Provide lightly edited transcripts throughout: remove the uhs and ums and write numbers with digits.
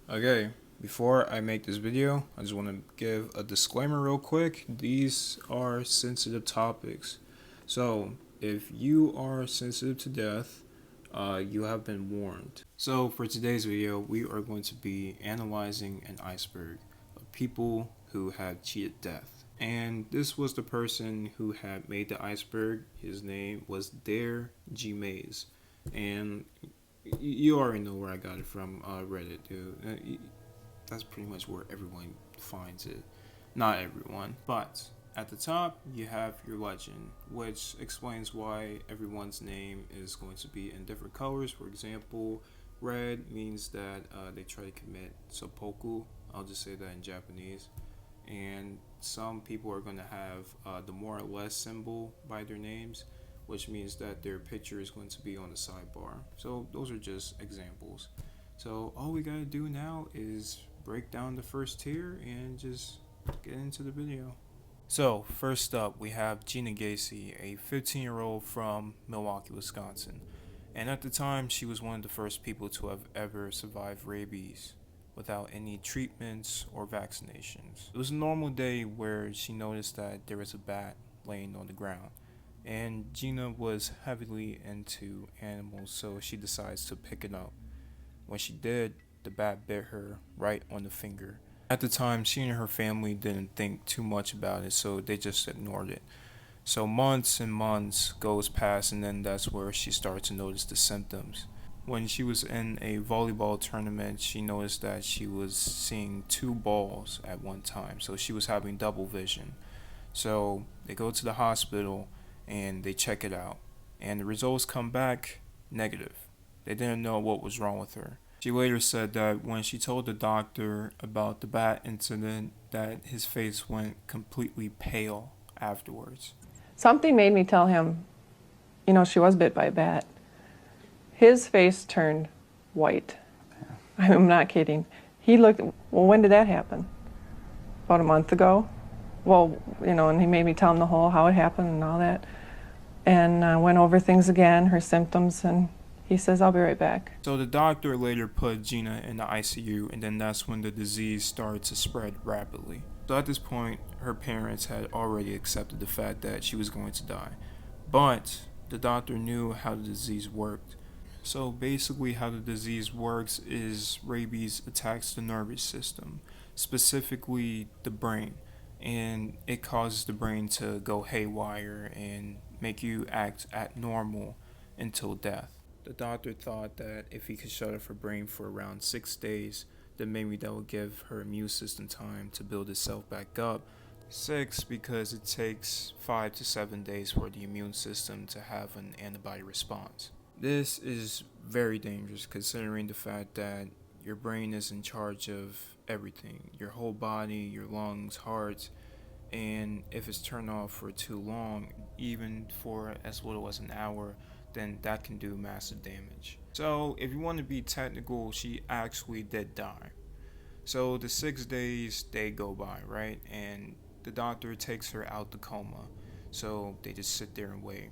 Okay, before I make this video, I just want to give a disclaimer real quick. These are sensitive topics. So, if you are sensitive to death, you have been warned. So, for today's video, we are going to be analyzing an iceberg of people who had cheated death. And this was the person who had made the iceberg. His name was Daregmaze. And you already know where I got it from, Reddit, dude. That's pretty much where everyone finds it. Not everyone, but at the top you have your legend, which explains why everyone's name is going to be in different colors. For example, red means that they try to commit seppuku. I'll just say that in Japanese. And some people are going to have the more or less symbol by their names, which means that their picture is going to be on the sidebar. So those are just examples. So all we gotta do now is break down the first tier and just get into the video. So first up, we have Jeanna Giese, a 15-year-old from Milwaukee, Wisconsin. And at the time, she was one of the first people to have ever survived rabies without any treatments or vaccinations. It was a normal day where she noticed that there was a bat laying on the ground. And Jeanna was heavily into animals, so she decides to pick it up. When she did, the bat bit her right on the finger. At the time, she and her family didn't think too much about it, so they just ignored it. So months and months goes past, and then that's where she started to notice the symptoms. When she was in a volleyball tournament, she noticed that she was seeing two balls at one time, so she was having double vision. So they go to the hospital and they check it out, and the results come back negative. They didn't know what was wrong with her. She later said that when she told the doctor about the bat incident, that his face went completely pale afterwards. Something made me tell him, she was bit by a bat. His face turned white. I'm not kidding. He looked, well, when did that happen? About a month ago? Well, and he made me tell him the whole how it happened and all that. And went over things again, her symptoms, and he says, I'll be right back. So the doctor later put Jeanna in the ICU, and then that's when the disease started to spread rapidly. So at this point, her parents had already accepted the fact that she was going to die. But the doctor knew how the disease worked. So basically how the disease works is rabies attacks the nervous system, specifically the brain. And it causes the brain to go haywire and make you act abnormal until death. The doctor thought that if he could shut off her brain for around 6 days, then maybe that would give her immune system time to build itself back up. 6 because it takes 5 to 7 days for the immune system to have an antibody response. This is very dangerous considering the fact that your brain is in charge of everything, your whole body, your lungs, heart, and if it's turned off for too long, even for as little as an hour, then that can do massive damage. So if you want to be technical, she actually did die. So the 6 days, they go by, right? And the doctor takes her out the coma. So they just sit there and wait.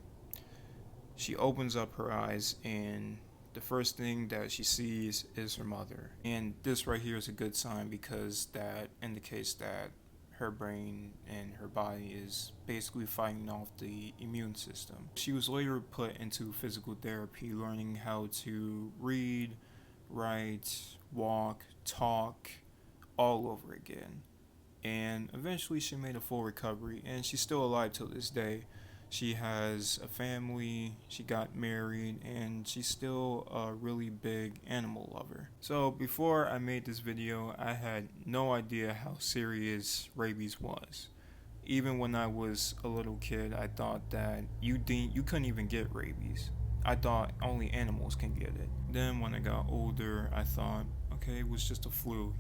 She opens up her eyes, and the first thing that she sees is her mother. And this right here is a good sign because that indicates that her brain and her body is basically fighting off the immune system. She was later put into physical therapy, learning how to read, write, walk, talk, all over again. And eventually she made a full recovery, and she's still alive till this day. She has a family, she got married, and she's still a really big animal lover. So before I made this video, I had no idea how serious rabies was. Even when I was a little kid, I thought that you couldn't even get rabies. I thought only animals can get it. Then when I got older, I thought, okay, it was just a flu,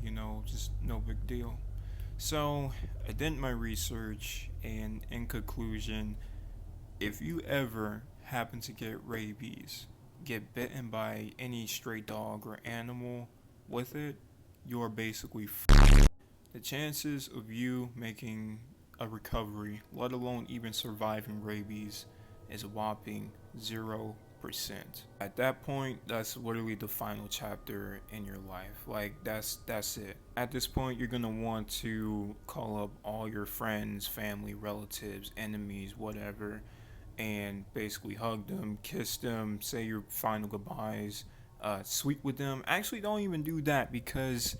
just no big deal. So I did my research, and in conclusion, if you ever happen to get rabies, get bitten by any stray dog or animal with it, you're basically The chances of you making a recovery, let alone even surviving rabies, is a whopping 0%. 100%. At that point, that's literally the final chapter in your life. Like, that's it. At this point, you're gonna want to call up all your friends, family, relatives, enemies, whatever, and basically hug them, kiss them, say your final goodbyes, sweet with them. Actually, don't even do that, because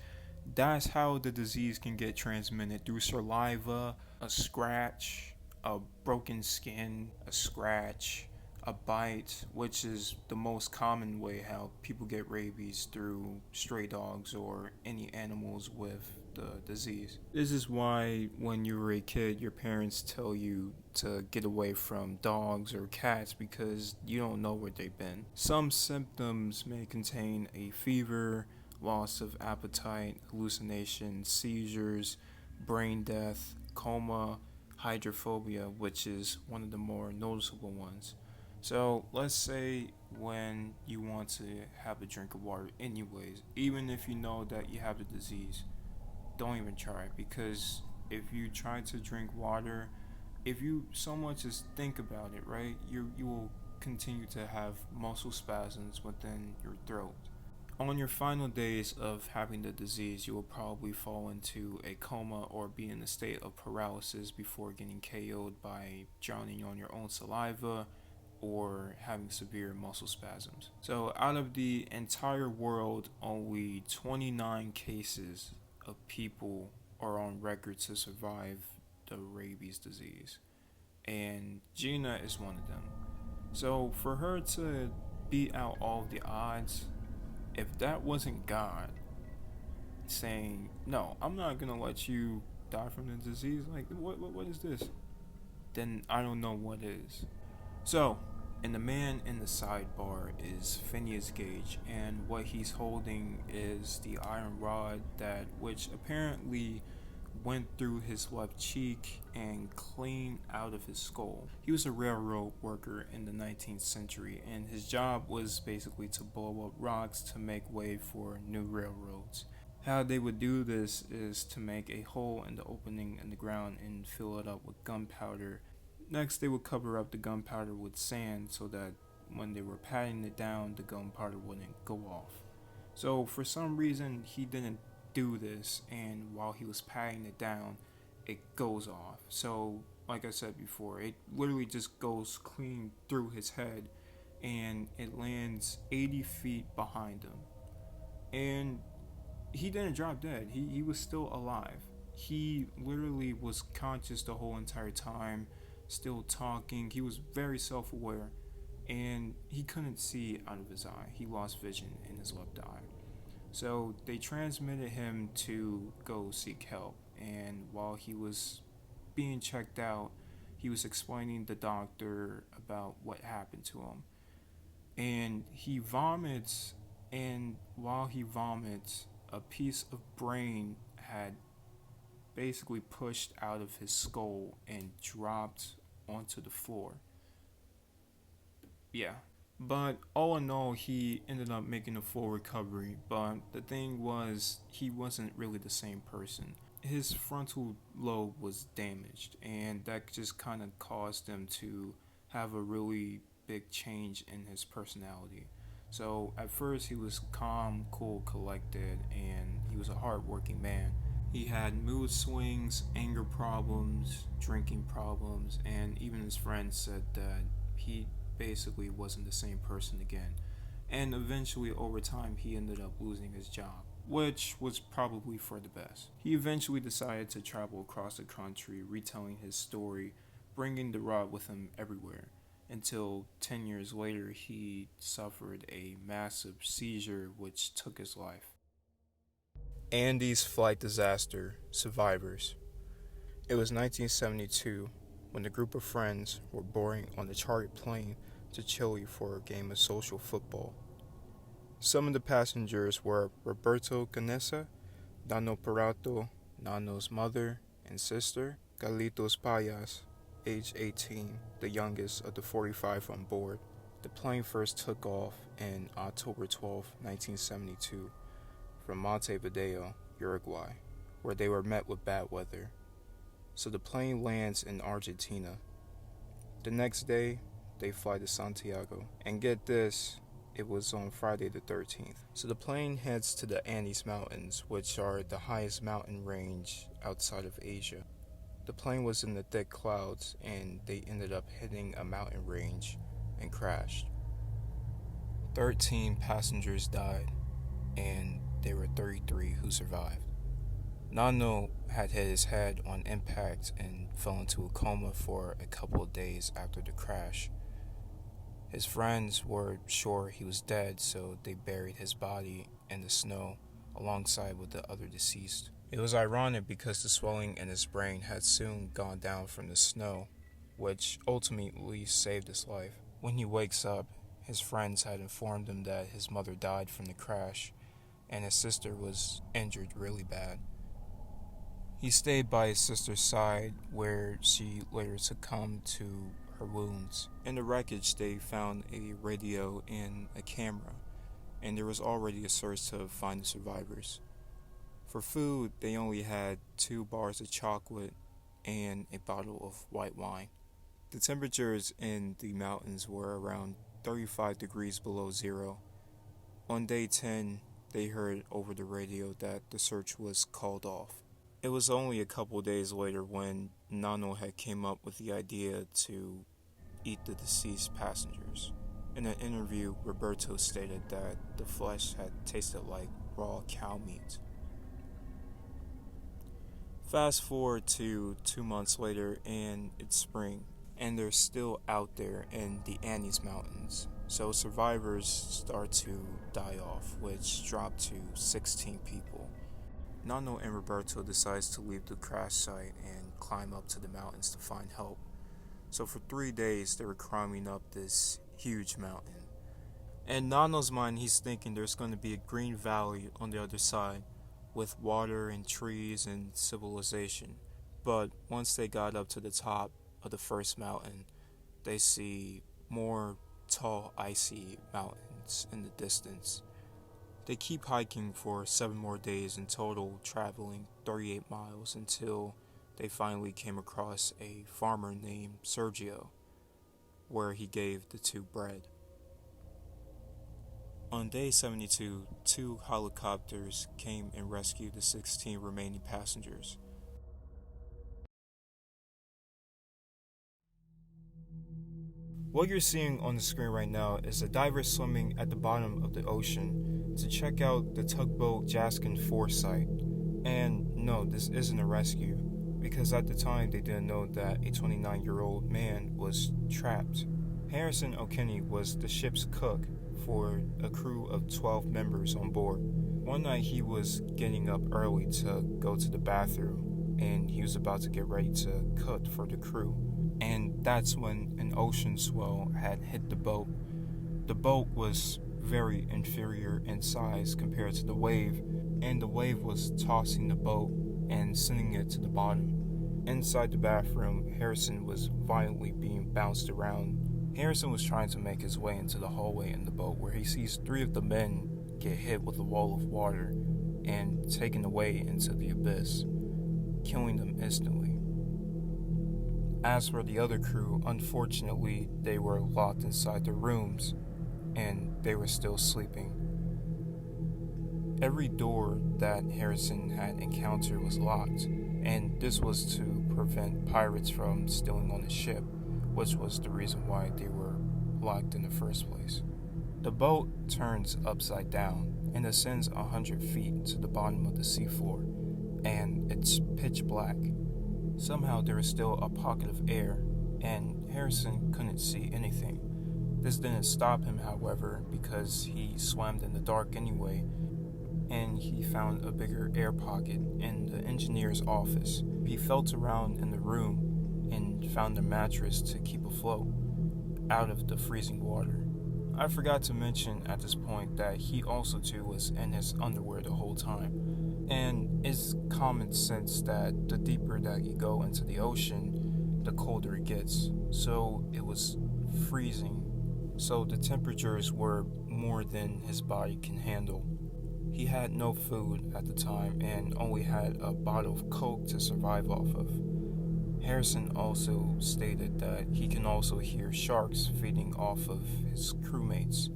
that's how the disease can get transmitted, through saliva, a scratch, a broken skin, a scratch, a bite, which is the most common way how people get rabies, through stray dogs or any animals with the disease. This is why when you were a kid, your parents tell you to get away from dogs or cats, because you don't know where they've been. Some symptoms may contain a fever, loss of appetite, hallucinations, seizures, brain death, coma, hydrophobia, which is one of the more noticeable ones. So let's say when you want to have a drink of water anyways, even if you know that you have the disease, don't even try it, because if you try to drink water, if you so much as think about it, right, you will continue to have muscle spasms within your throat. On your final days of having the disease, you will probably fall into a coma or be in a state of paralysis before getting KO'd by drowning on your own saliva or having severe muscle spasms. So, out of the entire world, only 29 cases of people are on record to survive the rabies disease, and Jeanna is one of them. So, for her to beat out all of the odds, if that wasn't God saying, no, I'm not gonna let you die from the disease, like, what is this? Then I don't know what is. So, and the man in the sidebar is Phineas Gage, and what he's holding is the iron rod that, which apparently went through his left cheek and clean out of his skull. He was a railroad worker in the 19th century, and his job was basically to blow up rocks to make way for new railroads. How they would do this is to make a hole in the opening in the ground and fill it up with gunpowder. Next, they would cover up the gunpowder with sand so that when they were patting it down, the gunpowder wouldn't go off. So, for some reason, he didn't do this, and while he was patting it down, it goes off. So, like I said before, it literally just goes clean through his head, and it lands 80 feet behind him. And he didn't drop dead. He was still alive. He literally was conscious the whole entire time, still talking. He was very self-aware, and he couldn't see out of his eye. He lost vision in his left eye. So they transmitted him to go seek help, and while he was being checked out, he was explaining to the doctor about what happened to him. And he vomits, and while he vomits, a piece of brain had basically pushed out of his skull and dropped onto the floor. Yeah. But all in all, he ended up making a full recovery. But the thing was, he wasn't really the same person. His frontal lobe was damaged, and that just kind of caused him to have a really big change in his personality. So at first, he was calm, cool, collected, and he was a hardworking man. He had mood swings, anger problems, drinking problems, and even his friends said that he basically wasn't the same person again. And eventually, over time, he ended up losing his job, which was probably for the best. He eventually decided to travel across the country, retelling his story, bringing the rod with him everywhere, until 10 years later, he suffered a massive seizure which took his life. Andes flight disaster survivors. It was 1972 when a group of friends were boarding on a chartered plane to Chile for a game of social football. Some of the passengers were Roberto Canessa, Nano Perato, Nano's mother and sister, Carlitos Payas, age 18, the youngest of the 45 on board. The plane first took off on October 12, 1972, from Montevideo, Uruguay, where they were met with bad weather. So the plane lands in Argentina. The next day, they fly to Santiago. And get this, it was on Friday the 13th. So the plane heads to the Andes Mountains, which are the highest mountain range outside of Asia. The plane was in the thick clouds, and they ended up hitting a mountain range and crashed. 13 passengers died, and there were 33 who survived. Nano had hit his head on impact and fell into a coma for a couple of days after the crash. His friends were sure he was dead, so they buried his body in the snow alongside with the other deceased. It was ironic because the swelling in his brain had soon gone down from the snow, which ultimately saved his life. When he wakes up, his friends had informed him that his mother died from the crash and his sister was injured really bad. He stayed by his sister's side, where she later succumbed to her wounds. In the wreckage, they found a radio and a camera, and there was already a search to find the survivors. For food, they only had 2 bars of chocolate and a bottle of white wine. The temperatures in the mountains were around 35 degrees below zero. On day 10, they heard over the radio that the search was called off. It was only a couple days later when Nano had came up with the idea to eat the deceased passengers. In an interview, Roberto stated that the flesh had tasted like raw cow meat. Fast forward to 2 months later, and it's spring, and they're still out there in the Andes Mountains. So survivors start to die off, which dropped to 16 people. Nano and Roberto decides to leave the crash site and climb up to the mountains to find help. So for 3 days, they were climbing up this huge mountain. In Nano's mind, he's thinking there's going to be a green valley on the other side, with water and trees and civilization. But once they got up to the top of the first mountain, they see more tall, icy mountains in the distance. They keep hiking for 7 more days in total, traveling 38 miles until they finally came across a farmer named Sergio, where he gave the 2 bread. On day 72, 2 helicopters came and rescued the 16 remaining passengers. What you're seeing on the screen right now is a diver swimming at the bottom of the ocean to check out the tugboat Jaskin 4 site. And no, this isn't a rescue, because at the time they didn't know that a 29-year-old man was trapped. Harrison Okene was the ship's cook for a crew of 12 members on board. One night he was getting up early to go to the bathroom, and he was about to get ready to cook for the crew. And that's when an ocean swell had hit the boat. The boat was very inferior in size compared to the wave, and the wave was tossing the boat and sending it to the bottom. Inside the bathroom, Harrison was violently being bounced around. Harrison was trying to make his way into the hallway in the boat, where he sees 3 of the men get hit with a wall of water and taken away into the abyss, killing them instantly. As for the other crew, unfortunately, they were locked inside their rooms, and they were still sleeping. Every door that Harrison had encountered was locked, and this was to prevent pirates from stealing on the ship, which was the reason why they were locked in the first place. The boat turns upside down and ascends 100 feet to the bottom of the seafloor, and it's pitch black. Somehow there is still a pocket of air, and Harrison couldn't see anything. This didn't stop him, however, because he swam in the dark anyway, and he found a bigger air pocket in the engineer's office. He felt around in the room and found a mattress to keep afloat out of the freezing water. I forgot to mention at this point that he also too was in his underwear the whole time. And it's common sense that the deeper that you go into the ocean, the colder it gets. So it was freezing. So the temperatures were more than his body can handle. He had no food at the time and only had a bottle of Coke to survive off of. Harrison also stated that he can also hear sharks feeding off of his crewmates.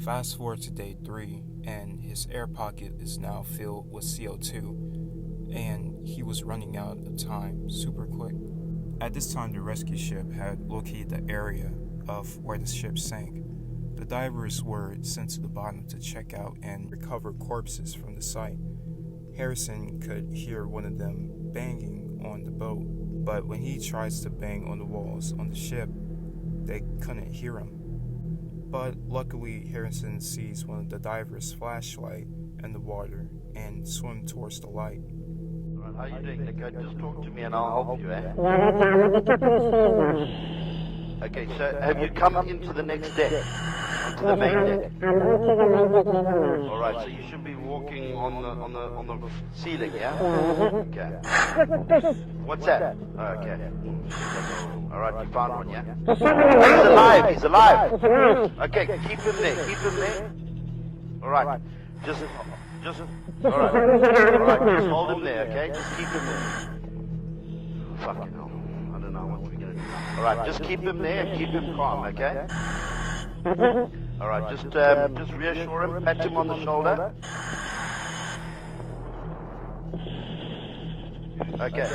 Fast forward to day 3, and his air pocket is now filled with CO2, and he was running out of time super quick. At this time, the rescue ship had located the area of where the ship sank. The divers were sent to the bottom to check out and recover corpses from the site. Harrison could hear one of them banging on the boat, but when he tries to bang on the walls on the ship, they couldn't hear him. But luckily, Harrison sees one of the divers' flashlight in the water and swim towards the light. How are you doing, Nico? Just talk to me and I'll help you, eh? Okay, so have you come into the next deck? Onto the main deck? Alright, so you should be walking on the ceiling, yeah? Okay. What's that? Oh, okay. Alright, you found one, yeah? He's alive! Okay, keep him there. Alright, just alright, just hold him there, okay? Just keep him there. Fucking hell, I don't know what we're gonna do. Alright, just keep him there and keep him calm, okay? Alright, just reassure him, pat him on the shoulder. Okay.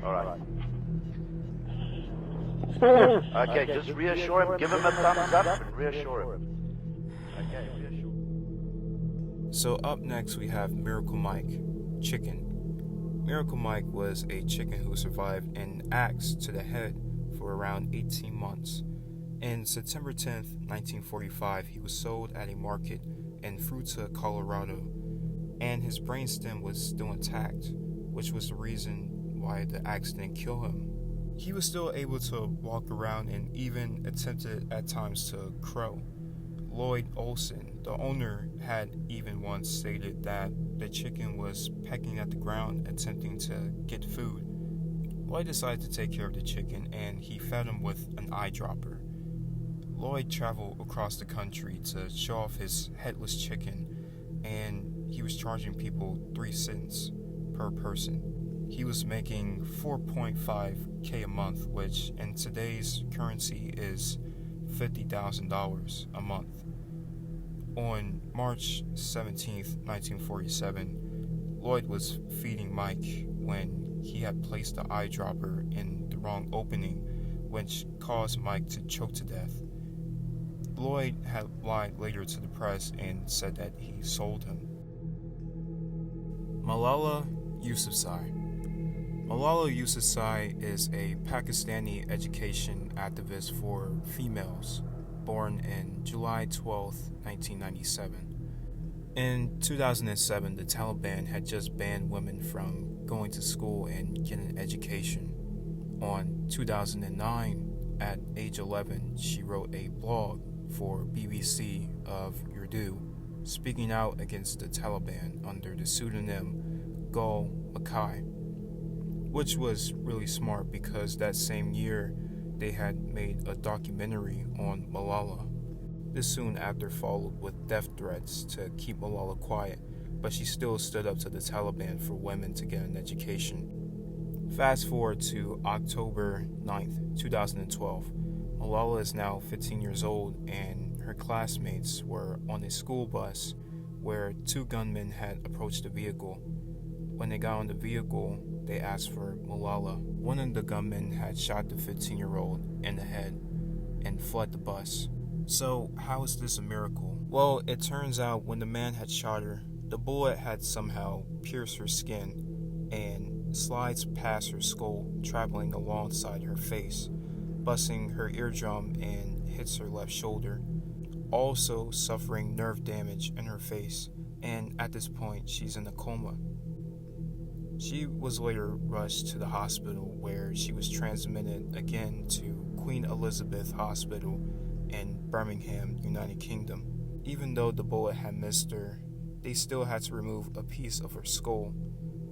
Alright. Okay, just reassure him, give him a thumbs up and reassure him. Okay, reassure him. So up next we have Miracle Mike, Chicken. Miracle Mike was a chicken who survived an axe to the head for around 18 months. In September 10th, 1945, he was sold at a market in Fruita, Colorado, and his brainstem was still intact, which was the reason why the axe didn't kill him. He was still able to walk around and even attempted at times to crow. Lloyd Olson, the owner, had even once stated that the chicken was pecking at the ground attempting to get food. Lloyd decided to take care of the chicken and he fed him with an eyedropper. Lloyd traveled across the country to show off his headless chicken, and he was charging people 3 cents per person. He was making $4.5K a month, which in today's currency is $50,000 a month. On March 17th, 1947, Lloyd was feeding Mike when he had placed the eyedropper in the wrong opening, which caused Mike to choke to death. Lloyd had lied later to the press and said that he sold him. Malala Yousafzai. Malala Yousafzai is a Pakistani education activist for females, born in July 12, 1997. In 2007, the Taliban had just banned women from going to school and getting an education. On 2009, at age 11, she wrote a blog for BBC of Urdu, speaking out against the Taliban under the pseudonym Gul Makai, which was really smart because that same year they had made a documentary on Malala. This soon after followed with death threats to keep Malala quiet, but she still stood up to the Taliban for women to get an education. Fast forward to October 9th, 2012. Malala is now 15 years old, and her classmates were on a school bus where 2 gunmen had approached the vehicle. When they got on the vehicle, they asked for Malala. One of the gunmen had shot the 15-year-old in the head and fled the bus. So, how is this a miracle? Well, it turns out when the man had shot her, the bullet had somehow pierced her skin and slides past her skull, traveling alongside her face, busting her eardrum and hits her left shoulder, also suffering nerve damage in her face, and at this point she's in a coma. She was later rushed to the hospital where she was transmitted again to Queen Elizabeth Hospital in Birmingham, United Kingdom. Even though the bullet had missed her, they still had to remove a piece of her skull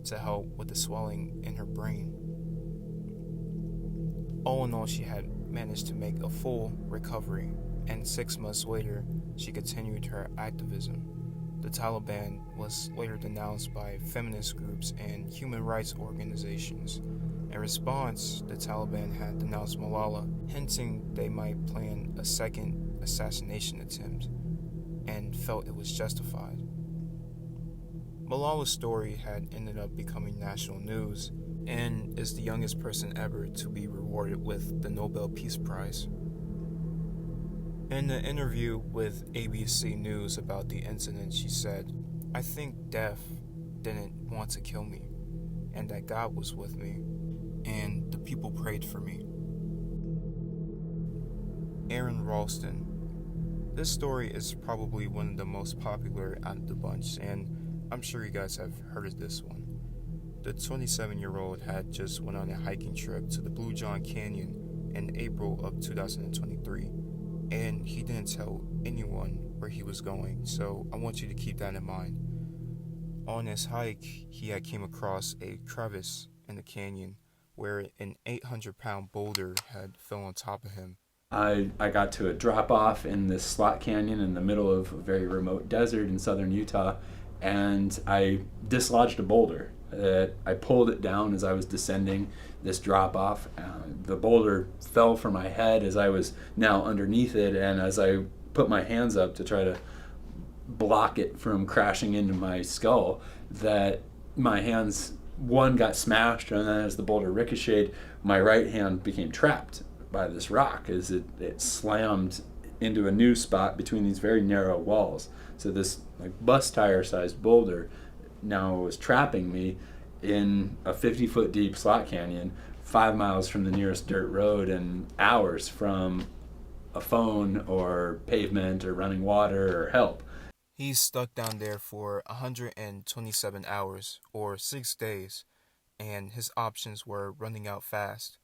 to help with the swelling in her brain. All in all, she had managed to make a full recovery, and 6 months later, she continued her activism. the Taliban was later denounced by feminist groups and human rights organizations. In response, the Taliban had denounced Malala, hinting they might plan a second assassination attempt, and felt it was justified. Malala's story had ended up becoming national news, and is the youngest person ever to be rewarded with the Nobel Peace Prize. In an interview with ABC News about the incident, she said, "I think death didn't want to kill me, and that God was with me, and the people prayed for me." Aron Rolston. This story is probably one of the most popular out of the bunch, and I'm sure you guys have heard of this one. The 27-year-old had just went on a hiking trip to the Blue John Canyon in April of 2023, and he didn't tell anyone where he was going, so I want you to keep that in mind. On his hike, he had came across a crevice in the canyon where an 800-pound boulder had fell on top of him. I got to a drop-off in this slot canyon in the middle of a very remote desert in southern Utah, and I dislodged a boulder. I pulled it down as I was descending this drop-off. The boulder fell from my head as I was now underneath it, and as I put my hands up to try to block it from crashing into my skull, that my hands, one got smashed, and then as the boulder ricocheted, my right hand became trapped by this rock as it slammed into a new spot between these very narrow walls. So this bus tire sized boulder now was trapping me in a 50-foot deep slot canyon, 5 miles from the nearest dirt road and hours from a phone or pavement or running water or help. He's stuck down there for 127 hours, or 6 days, and his options were running out fast.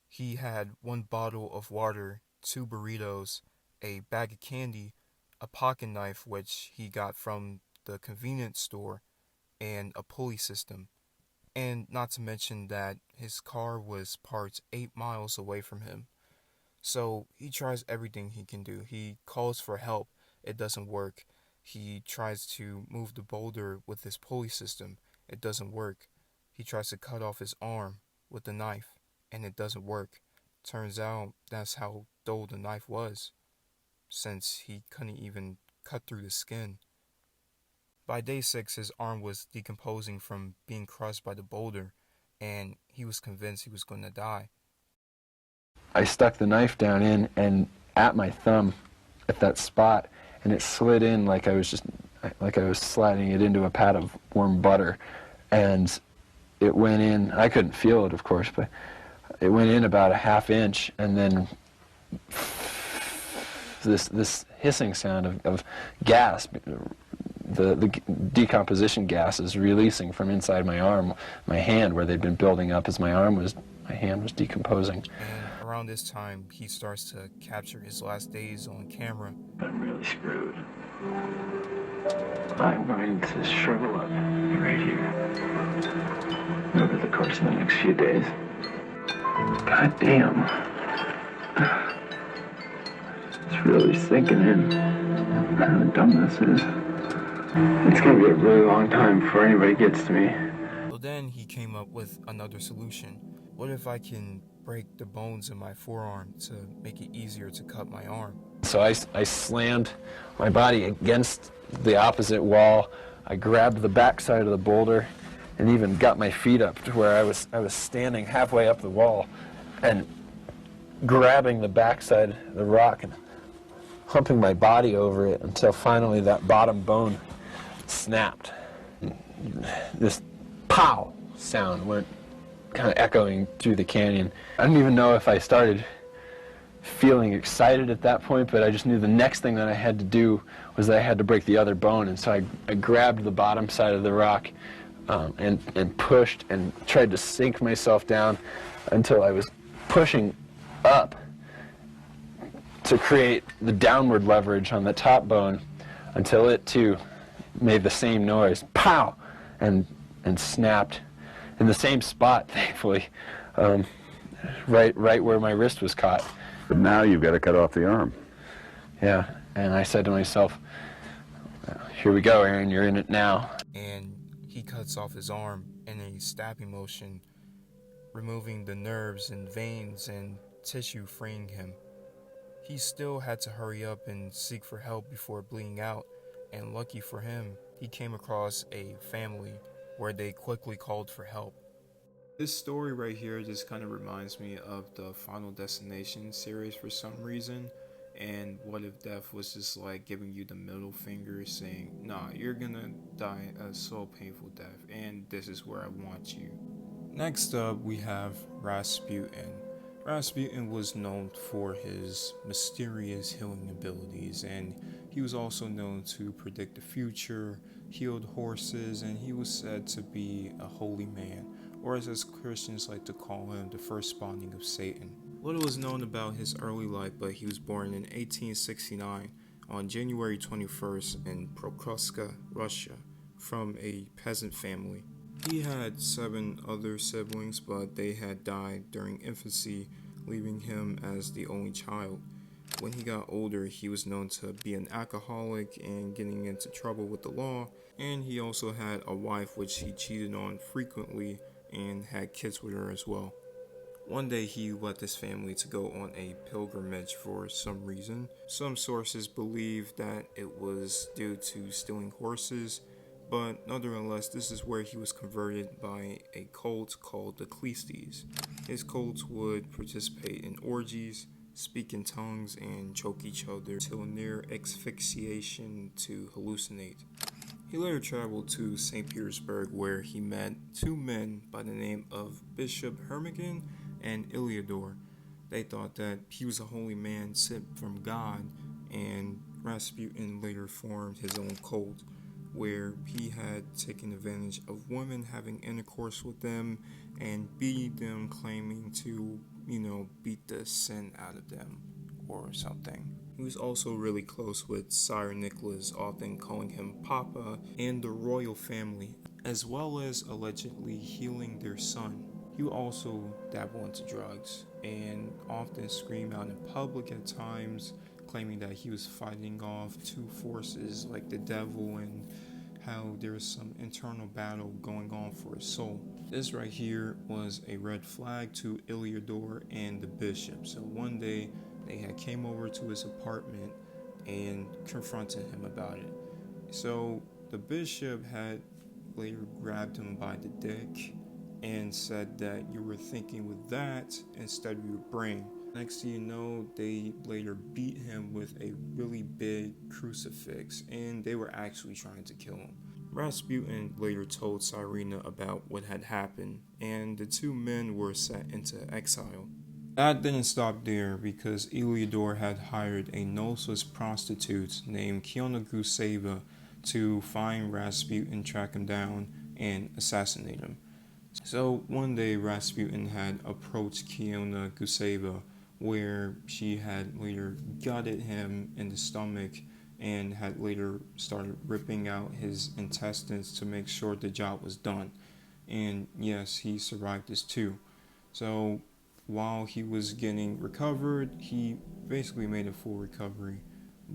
He had 1 bottle of water, 2 burritos, a bag of candy, a pocket knife which he got from the convenience store, and a pulley system. And not to mention that his car was parked 8 miles away from him. So he tries everything he can do. He calls for help. It doesn't work. He tries to move the boulder with his pulley system. It doesn't work. He tries to cut off his arm with the knife, and it doesn't work. Turns out that's how dull the knife was, since he couldn't even cut through the skin. By day 6, his arm was decomposing from being crushed by the boulder, and he was convinced he was going to die. I stuck the knife down in and at my thumb at that spot, and it slid in like I was sliding it into a pat of warm butter, and it went in. I couldn't feel it, of course, but it went in about a ½ inch, and then this hissing sound of gas, the decomposition gases releasing from inside my arm, my hand, where they'd been building up as my hand was decomposing. And around this time, he starts to capture his last days on camera. I'm really screwed. I'm going to shrivel up right here over the course of the next few days. God damn. It's really sinking in how dumb this is. It's going to be a really long time before anybody gets to me. So then he came up with another solution. What if I can break the bones in my forearm to make it easier to cut my arm? So I slammed my body against the opposite wall. I grabbed the backside of the boulder and even got my feet up to where I was standing halfway up the wall and grabbing the backside of the rock and humping my body over it until finally that bottom bone snapped. This pow sound went kind of echoing through the canyon. I don't even know if I started feeling excited at that point, but I just knew the next thing that I had to do was that I had to break the other bone, and so I grabbed the bottom side of the rock and pushed and tried to sink myself down until I was pushing up to create the downward leverage on the top bone until it too made the same noise, pow, and snapped in the same spot, thankfully, right where my wrist was caught. But now you've got to cut off the arm. Yeah, and I said to myself, Here we go, Aaron, you're in it now. And he cuts off his arm in a stabbing motion, removing the nerves and veins and tissue, freeing him. He still had to hurry up and seek for help before bleeding out, and lucky for him, he came across a family where they quickly called for help. This story right here just kind of reminds me of the Final Destination series for some reason. And what if death was just like giving you the middle finger saying, nah, you're gonna die a slow, painful death, and this is where I want you. Next up, we have Rasputin. Rasputin was known for his mysterious healing abilities, and he was also known to predict the future, healed horses, and he was said to be a holy man, or as Christians like to call him, the first spawning of Satan. Little is known about his early life, but he was born in 1869 on January 21st in Pokrovsk, Russia, from a peasant family. He had 7 other siblings, but they had died during infancy, leaving him as the only child. When he got older, he was known to be an alcoholic and getting into trouble with the law, and he also had a wife which he cheated on frequently and had kids with her as well. One day he led his family to go on a pilgrimage for some reason. Some sources believe that it was due to stealing horses, but nonetheless, this is where he was converted by a cult called the Cleistes. His cults would participate in orgies, speak in tongues, and choke each other till near asphyxiation to hallucinate. He later traveled to St. Petersburg, where he met 2 men by the name of Bishop Hermogen and Iliador. They thought that he was a holy man sent from God, and Rasputin later formed his own cult, where he had taken advantage of women having intercourse with them and beating them, claiming to, beat the sin out of them or something. He was also really close with Tsar Nicholas, often calling him Papa, and the royal family, as well as allegedly healing their son. He would also dabble into drugs and often scream out in public at times, claiming that he was fighting off 2 forces like the devil and how there was some internal battle going on for his soul. This right here was a red flag to Iliador and the bishop. So one day they had came over to his apartment and confronted him about it. So the bishop had later grabbed him by the dick and said that you were thinking with that instead of your brain. Next thing you know, they later beat him with a really big crucifix, and they were actually trying to kill him. Rasputin later told Tsarina about what had happened, and the 2 men were sent into exile. That didn't stop there, because Iliador had hired a noseless prostitute named Jeanna Giese to find Rasputin, track him down, and assassinate him. So one day Rasputin had approached Jeanna Giese, where she had later gutted him in the stomach and had later started ripping out his intestines to make sure the job was done. And yes, he survived this too. So while he was getting recovered, he basically made a full recovery,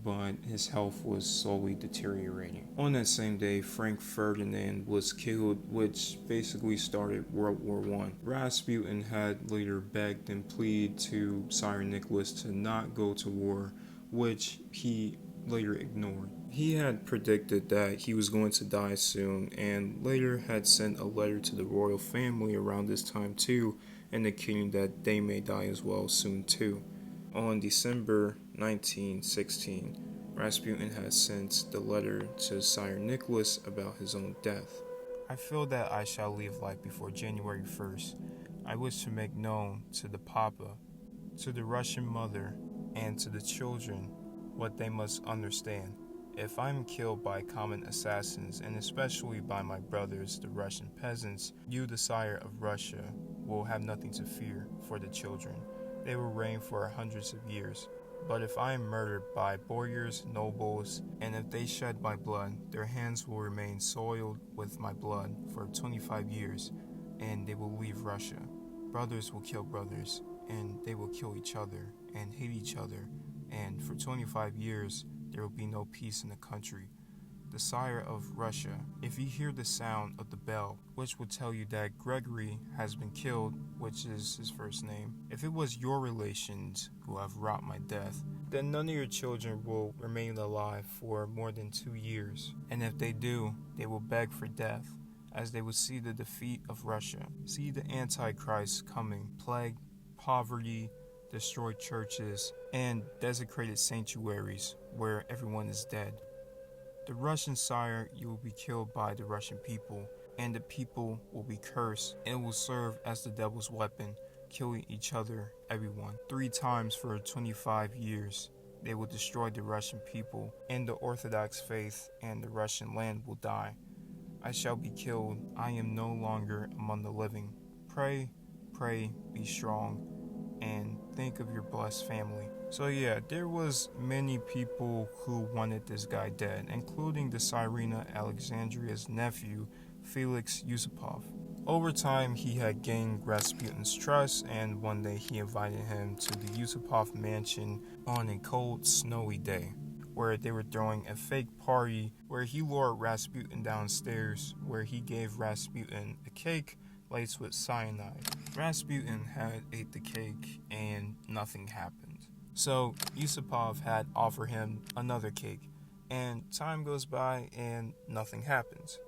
but his health was slowly deteriorating. On that same day, Frank Ferdinand was killed, which basically started World War I. Rasputin had later begged and pleaded to Tsar Nicholas to not go to war, which he later ignored. He had predicted that he was going to die soon, and later had sent a letter to the royal family around this time too, indicating that they may die as well soon too. On December 1916, Rasputin had sent the letter to Tsar Nicholas about his own death. I feel that I shall leave life before January 1st. I wish to make known to the Papa, to the Russian mother, and to the children what they must understand. If I am killed by common assassins, and especially by my brothers, the Russian peasants, you, the sire of Russia, will have nothing to fear for the children. They will reign for hundreds of years. But if I am murdered by boyars, nobles, and if they shed my blood, their hands will remain soiled with my blood for 25 years, and they will leave Russia. Brothers will kill brothers, and they will kill each other, and hate each other, and for 25 years, there will be no peace in the country. the sire of Russia, if you hear the sound of the bell, which will tell you that Grigory has been killed, which is his first name, if it was your relations who have wrought my death, then none of your children will remain alive for more than 2 years. And if they do, they will beg for death, as they will see the defeat of Russia, see the Antichrist coming, plague, poverty, destroyed churches, and desecrated sanctuaries where everyone is dead. The Russian sire, you will be killed by the Russian people, and the people will be cursed, and will serve as the devil's weapon, killing each other, everyone. 3 times for 25 years, they will destroy the Russian people, and the Orthodox faith and the Russian land will die. I shall be killed. I am no longer among the living. Pray, pray, be strong, and think of your blessed family. So yeah, there was many people who wanted this guy dead, including the Tsarina Alexandria's nephew, Felix Yusupov. Over time, he had gained Rasputin's trust, and one day he invited him to the Yusupov mansion on a cold, snowy day, where they were throwing a fake party where he lured Rasputin downstairs, where he gave Rasputin a cake laced with cyanide. Rasputin had ate the cake and nothing happened. So Yusupov had offered him another cake, and time goes by and nothing happens.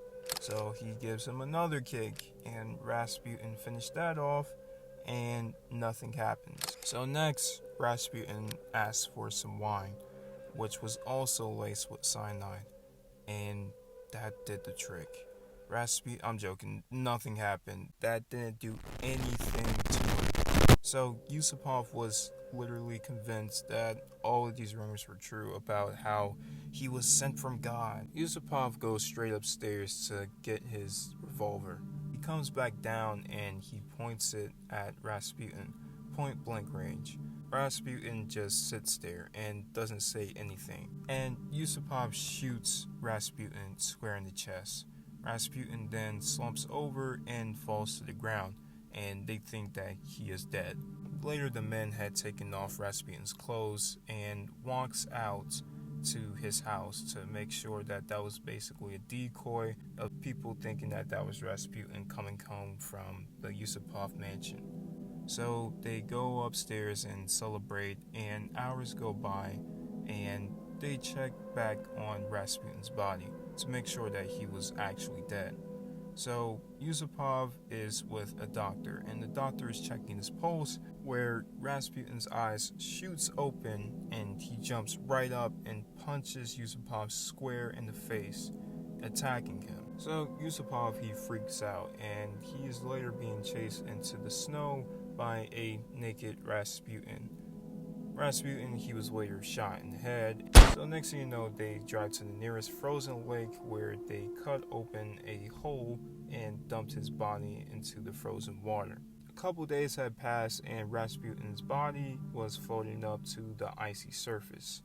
So he gives him another cake, and Rasputin finished that off, and nothing happens. So next, Rasputin asked for some wine, which was also laced with cyanide, and that did the trick. I'm joking, nothing happened. That didn't do anything to him. So Yusupov was literally convinced that all of these rumors were true about how he was sent from God. Yusupov goes straight upstairs to get his revolver. He comes back down and he points it at Rasputin, point blank range. Rasputin just sits there and doesn't say anything. And Yusupov shoots Rasputin square in the chest. Rasputin then slumps over and falls to the ground, and they think that he is dead. Later, the men had taken off Rasputin's clothes and walks out to his house to make sure that that was basically a decoy of people thinking that that was Rasputin coming home from the Yusupov mansion. So they go upstairs and celebrate, and hours go by, and they check back on Rasputin's body to make sure that he was actually dead. So Yusupov is with a doctor, and the doctor is checking his pulse, where Rasputin's eyes shoots open, and he jumps right up and punches Yusupov square in the face, attacking him. So Yusupov, he freaks out, and he is later being chased into the snow by a naked Rasputin. Rasputin, he was later shot in the head. So next thing you know, they drive to the nearest frozen lake, where they cut open a hole and dumped his body into the frozen water. A couple days had passed, and Rasputin's body was floating up to the icy surface,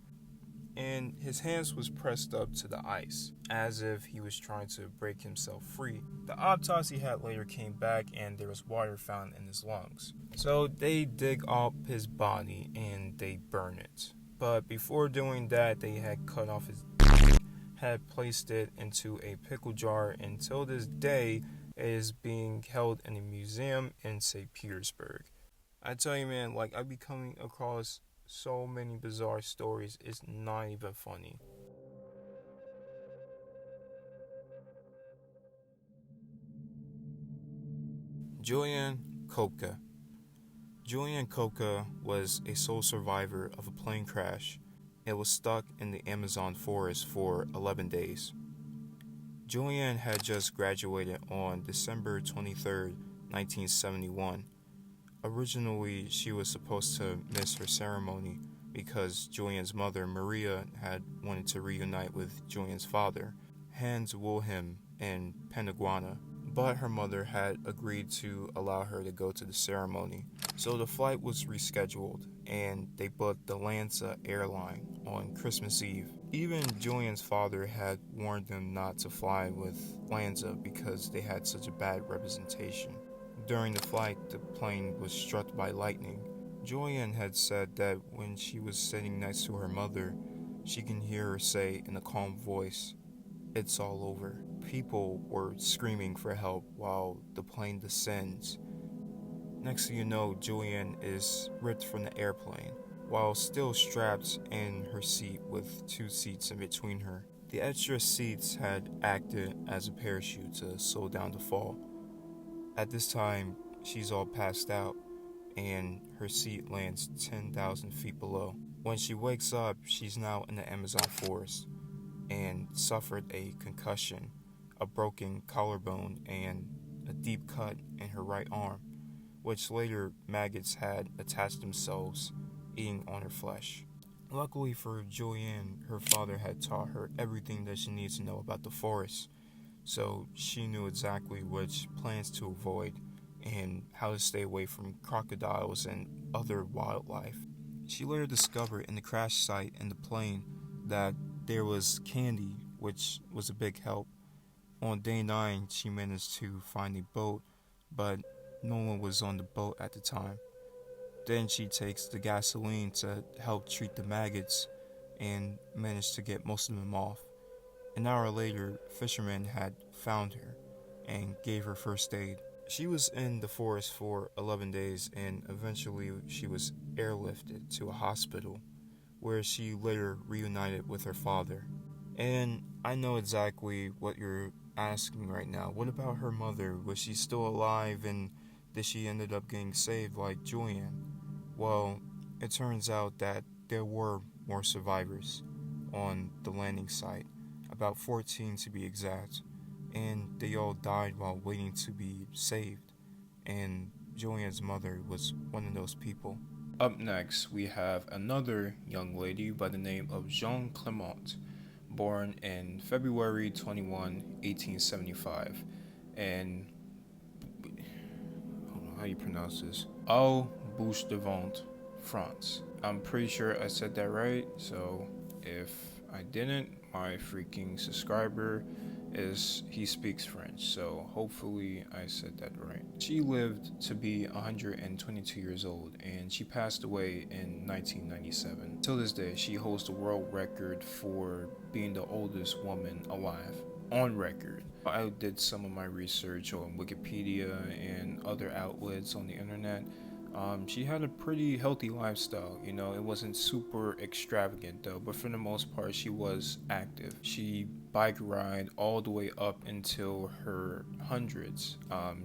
and his hands was pressed up to the ice, as if he was trying to break himself free. The autopsy had later came back, and there was water found in his lungs. So they dig up his body and they burn it. But before doing that, they had cut off his dick, had placed it into a pickle jar, and till this day it is being held in a museum in St. Petersburg. I tell you, man, like, I be coming across so many bizarre stories, it's not even funny. Julian Koepcke. Julian Koepcke was a sole survivor of a plane crash. It was stuck in the Amazon forest for 11 days. Juliane had just graduated on December 23, 1971. Originally, she was supposed to miss her ceremony because Julian's mother, Maria, had wanted to reunite with Julian's father, Hans Wilhelm, in Penaguana, but her mother had agreed to allow her to go to the ceremony. So the flight was rescheduled, and they booked the Lanza airline on Christmas Eve. Even Julian's father had warned them not to fly with Lanza because they had such a bad representation. During the flight, the plane was struck by lightning. Juliane had said that when she was sitting next to her mother, she can hear her say in a calm voice, it's all over. People were screaming for help while the plane descends. Next thing you know, Juliane is ripped from the airplane, while still strapped in her seat with 2 seats in between her. The extra seats had acted as a parachute to slow down the fall. At this time, she's all passed out, and her seat lands 10,000 feet below. When she wakes up, she's now in the Amazon forest and suffered a concussion, a broken collarbone, and a deep cut in her right arm, which later maggots had attached themselves, eating on her flesh. Luckily for Juliane, her father had taught her everything that she needs to know about the forest, so she knew exactly which plants to avoid and how to stay away from crocodiles and other wildlife. She later discovered in the crash site in the plane that there was candy, which was a big help. On day 9, she managed to find a boat, but no one was on the boat at the time. Then she takes the gasoline to help treat the maggots and managed to get most of them off. An hour later, fishermen had found her and gave her first aid. She was in the forest for 11 days and eventually she was airlifted to a hospital where she later reunited with her father. And I know exactly what you're asking right now. What about her mother? Was she still alive and did she ended up getting saved like Juliane? Well, it turns out that there were more survivors on the landing site, about 14 to be exact, and they all died while waiting to be saved, and Juliane's mother was one of those people. Up next, we have another young lady by the name of Jeanne Clement, born in February 21, 1875, and I don't know how you pronounce this, Bouche de Vente, France. I'm pretty sure I said that right, so if I didn't, my freaking subscriber he speaks French, so hopefully I said that right. She lived to be 122 years old and she passed away in 1997. Till this day, she holds the world record for being the oldest woman alive. On record. I did some of my research on Wikipedia and other outlets on the internet. She had a pretty healthy lifestyle, it wasn't super extravagant though, but for the most part she was active. She bike ride all the way up until her hundreds.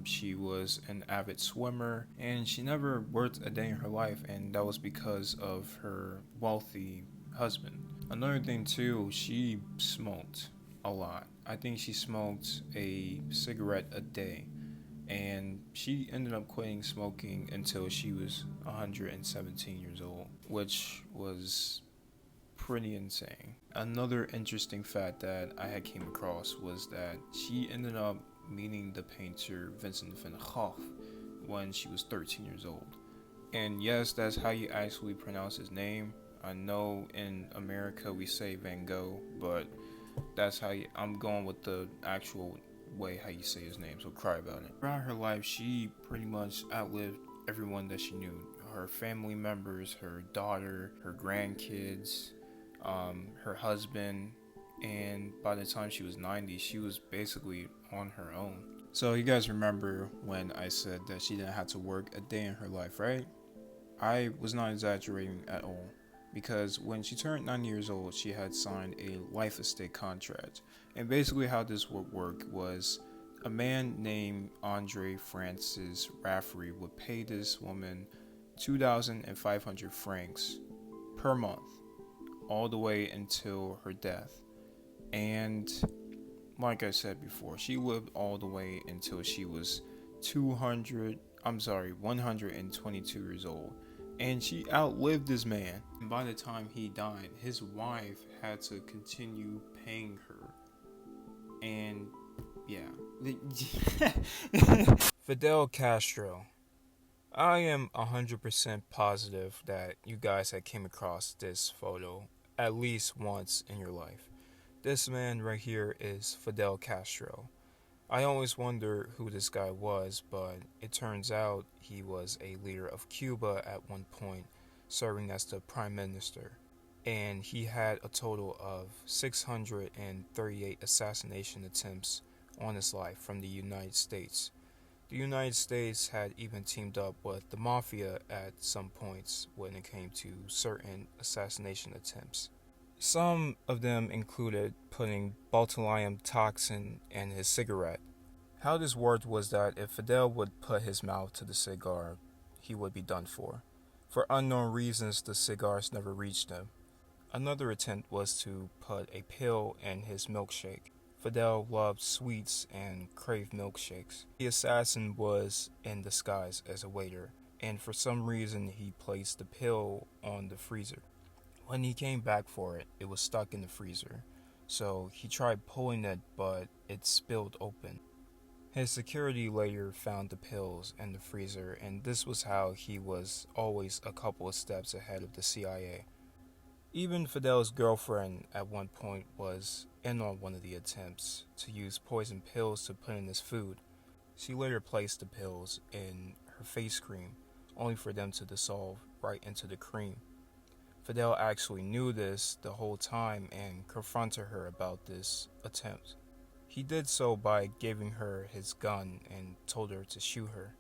She was an avid swimmer and she never worked a day in her life, and that was because of her wealthy husband. Another thing too, she smoked a lot. I think she smoked a cigarette a day. And she ended up quitting smoking until she was 117 years old, which was pretty insane. Another interesting fact that I had came across was that she ended up meeting the painter Vincent van Gogh when she was 13 years old. And yes, that's how you actually pronounce his name. I know in America we say Van Gogh, but that's how I'm going with the actual way how you say his name, so cry about it. Throughout her life, she pretty much outlived everyone that she knew. Her family members, her daughter, her grandkids, her husband, and by the time she was 90, she was basically on her own. So you guys remember when I said that she didn't have to work a day in her life, right? I was not exaggerating at all. Because when she turned 9 years old, she had signed a life estate contract. And basically how this would work was a man named Andre Francis Rafferty would pay this woman 2,500 francs per month, all the way until her death. And like I said before, she lived all the way until she was 122 years old. And she outlived this man. And by the time he died, his wife had to continue paying her. And yeah. Fidel Castro. I am 100% positive that you guys had came across this photo at least once in your life. This man right here is Fidel Castro. I always wonder who this guy was, but it turns out he was a leader of Cuba at one point, serving as the prime minister. and he had a total of 638 assassination attempts on his life from the United States. The United States had even teamed up with the Mafia at some points when it came to certain assassination attempts. Some of them included putting botulinum toxin in his cigarette. How this worked was that if Fidel would put his mouth to the cigar, he would be done for. For unknown reasons, the cigars never reached him. Another attempt was to put a pill in his milkshake. Fidel loved sweets and craved milkshakes. The assassin was in disguise as a waiter, and for some reason he placed the pill on the freezer. When he came back for it, it was stuck in the freezer, so he tried pulling it, but it spilled open. His security later found the pills in the freezer, and this was how he was always a couple of steps ahead of the CIA. Even Fidel's girlfriend at one point was in on one of the attempts to use poison pills to put in his food. She later placed the pills in her face cream, only for them to dissolve right into the cream. Fidel actually knew this the whole time and confronted her about this attempt. He did so by giving her his gun and told her to shoot her.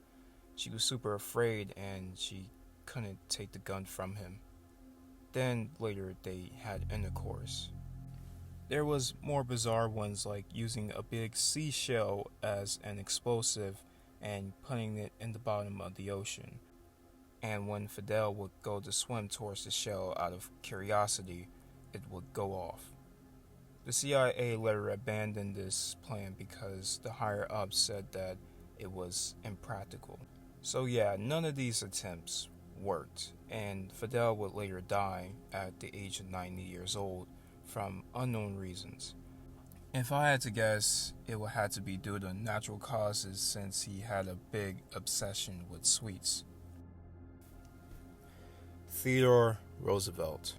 She was super afraid and she couldn't take the gun from him. Then later they had intercourse. There was more bizarre ones like using a big seashell as an explosive and putting it in the bottom of the ocean. And when Fidel would go to swim towards the shell out of curiosity, it would go off. The CIA later abandoned this plan because the higher-ups said that it was impractical. So yeah, none of these attempts worked, and Fidel would later die at the age of 90 years old from unknown reasons. If I had to guess, it would have to be due to natural causes since he had a big obsession with sweets. Theodore Roosevelt.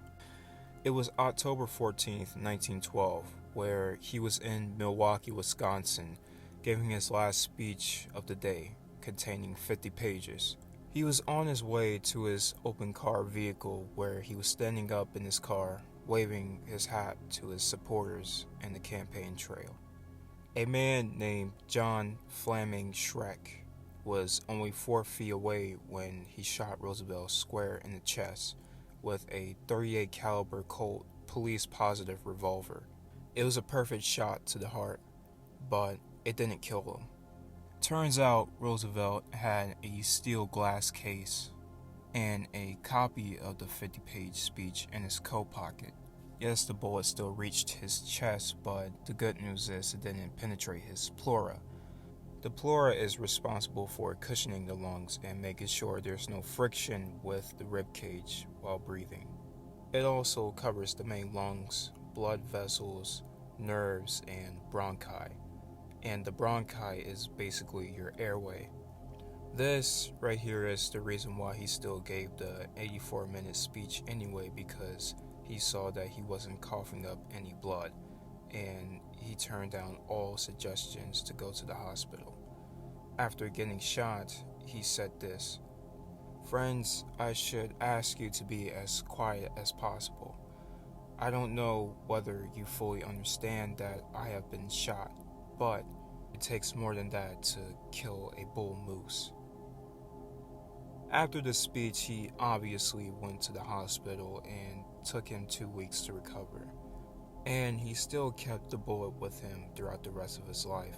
It was October 14th, 1912, where he was in Milwaukee, Wisconsin, giving his last speech of the day, containing 50 pages. He was on his way to his open car vehicle where he was standing up in his car, waving his hat to his supporters in the campaign trail. A man named John Flaming Shrek was only 4 feet away when he shot Roosevelt square in the chest with a .38 caliber Colt police positive revolver. It was a perfect shot to the heart, but it didn't kill him. Turns out Roosevelt had a steel glass case and a copy of the 50-page speech in his coat pocket. Yes, the bullet still reached his chest, but the good news is it didn't penetrate his pleura. The pleura is responsible for cushioning the lungs and making sure there's no friction with the rib cage while breathing. It also covers the main lungs, blood vessels, nerves, and bronchi. And the bronchi is basically your airway. This right here is the reason why he still gave the 84-minute speech anyway, because he saw that he wasn't coughing up any blood, and he turned down all suggestions to go to the hospital. After getting shot, he said this: "Friends, I should ask you to be as quiet as possible. I don't know whether you fully understand that I have been shot, but it takes more than that to kill a bull moose." After the speech, he obviously went to the hospital and took him 2 weeks to recover. And he still kept the bullet with him throughout the rest of his life.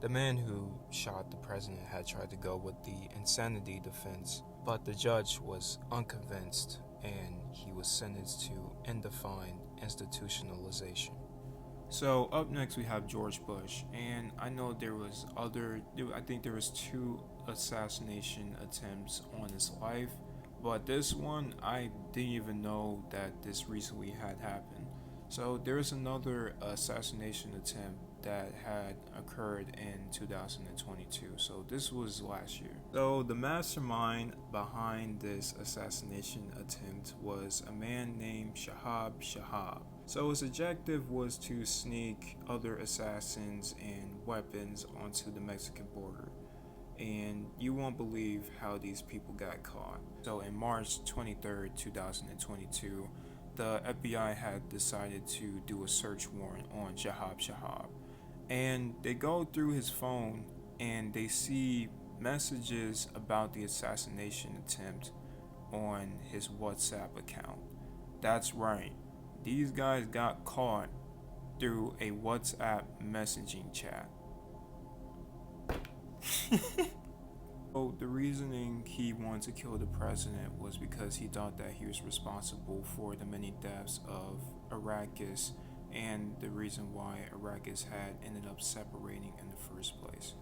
The man who shot the president had tried to go with the insanity defense, but the judge was unconvinced and he was sentenced to indefinite institutionalization. So up next we have George Bush, and I know I think there was 2 assassination attempts on his life, but this one I didn't even know that this recently had happened. So there was another assassination attempt that had occurred in 2022. So this was last year. So the mastermind behind this assassination attempt was a man named Shahab. So his objective was to sneak other assassins and weapons onto the Mexican border. And you won't believe how these people got caught. So in March 23rd, 2022, the FBI had decided to do a search warrant on Shahab. And they go through his phone and they see messages about the assassination attempt on his WhatsApp account. That's right, these guys got caught through a WhatsApp messaging chat. So the reasoning he wanted to kill the president was because he thought that he was responsible for the many deaths of Arrakis and the reason why Arrakis had ended up separating in the first place.